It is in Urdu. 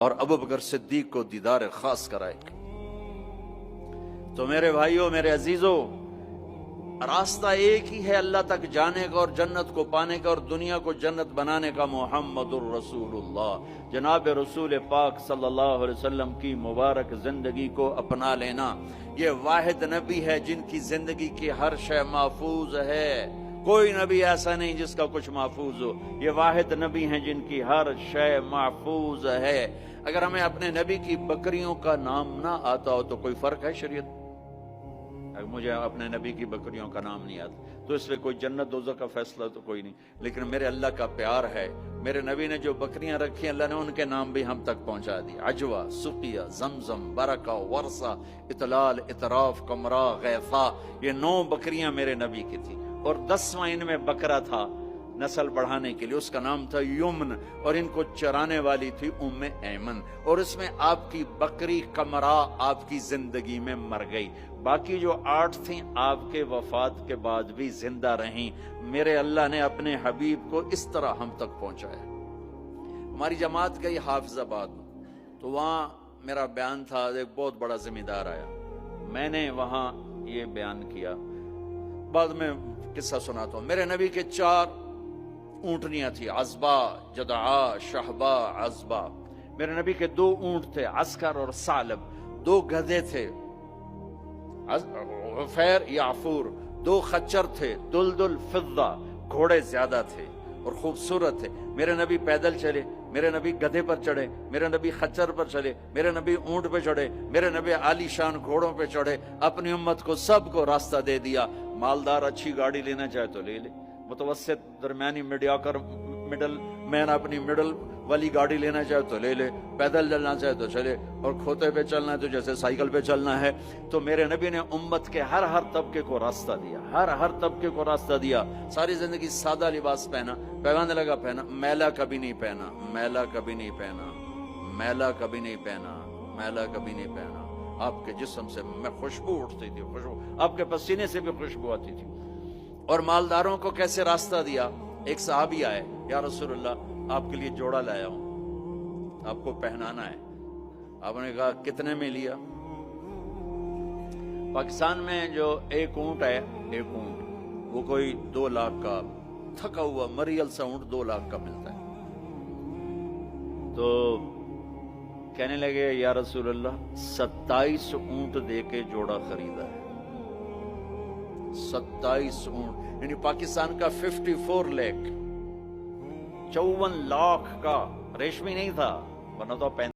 اور ابو بکر صدیق کو دیدار خاص کرائے۔ تو میرے بھائیوں، میرے عزیزوں، راستہ ایک ہی ہے اللہ تک جانے کا اور جنت کو پانے کا اور دنیا کو جنت بنانے کا، محمد الرسول اللہ، جناب رسول پاک صلی اللہ علیہ وسلم کی مبارک زندگی کو اپنا لینا۔ یہ واحد نبی ہے جن کی زندگی کی ہر شے محفوظ ہے، کوئی نبی ایسا نہیں جس کا کچھ محفوظ ہو، یہ واحد نبی ہیں جن کی ہر شے محفوظ ہے۔ اگر ہمیں اپنے نبی کی بکریوں کا نام نہ آتا ہو تو کوئی فرق ہے شریعت؟ اگر مجھے اپنے نبی کی بکریوں کا نام نہیں آتا تو اس میں کوئی جنت دوزخ کا فیصلہ تو کوئی نہیں، لیکن میرے اللہ کا پیار ہے، میرے نبی نے جو بکریاں رکھی اللہ نے ان کے نام بھی ہم تک پہنچا دی۔ عجوہ، سقیہ، زمزم، برکہ، ورثہ، اطلال، اطراف، کمرا، غیثہ، یہ 9 بکریاں میرے نبی کی تھی، اور 10واں ان میں بکرا تھا نسل بڑھانے کے لیے، اس کا نام تھا یمن، اور ان کو چرانے والی تھی ام ایمن، اور اس میں آپ کی بکری کمرا آپ کی زندگی میں مر گئی، باقی جو 8 تھیں آپ کے وفات کے بعد بھی زندہ رہیں۔ میرے اللہ نے اپنے حبیب کو اس طرح ہم تک پہنچایا۔ ہماری جماعت گئی حافظ آباد، تو وہاں میرا بیان تھا، ایک بہت بڑا ذمہ دار آیا، میں نے وہاں یہ بیان کیا، بعد میں قصہ سناتا ہوں۔ میرے نبی کے 4 اونٹنیاں تھی، عزبہ، جدعا، شہبہ، عزبہ۔ میرے نبی کے 2 اونٹ تھے، عسکر اور ثعلب، 2 گدھے تھے، غفیر، یعفور، 2 خچر تھے، دلدل، فضہ، گھوڑے زیادہ تھے اور خوبصورت تھے۔ میرے نبی پیدل چلے، میرے نبی گدھے پر چڑھے، میرے نبی خچر پر چلے، میرے نبی اونٹ پہ چڑھے، میرے نبی عالی شان گھوڑوں پہ چڑھے، اپنی امت کو سب کو راستہ دے دیا۔ مالدار اچھی گاڑی لینا چاہے تو لے لے، متوسط درمیانی مڈل مین اپنی مڈل والی گاڑی لینا چاہے تو لے لے، پیدل چلنا چاہے تو چلے، اور کھوتے پہ چلنا ہے تو جیسے سائیکل پہ چلنا ہے۔ تو میرے نبی نے امت کے ہر طبقے کو راستہ دیا، ہر طبقے کو راستہ دیا۔ ساری زندگی سادہ لباس پہنا، پیغام لگا پہنا، میلا کبھی نہیں پہنا، میلا کبھی نہیں پہنا، میلا کبھی نہیں پہنا، میلا کبھی نہیں پہنا۔ آپ کے جسم سے میں خوشبو اٹھتی تھی، خوشبو، آپ کے پسینے سے بھی خوشبو آتی تھی۔ اور مالداروں کو کیسے راستہ دیا؟ ایک صحابی آئے، یا رسول اللہ آپ کے لیے جوڑا لایا ہوں، آپ کو پہنانا ہے۔ آپ نے کہا کتنے میں لیا؟ پاکستان میں جو ایک اونٹ ہے، ایک اونٹ وہ کوئی 2 لاکھ کا، تھکا ہوا مریل سا اونٹ 2 لاکھ کا ملتا ہے۔ تو کہنے لگے یا رسول اللہ 27 اونٹ دے کے جوڑا خریدا ہے، 27 اونٹ، یعنی پاکستان کا 54 لاکھ، 54 لاکھ کا، ریشمی نہیں تھا، ورنہ تو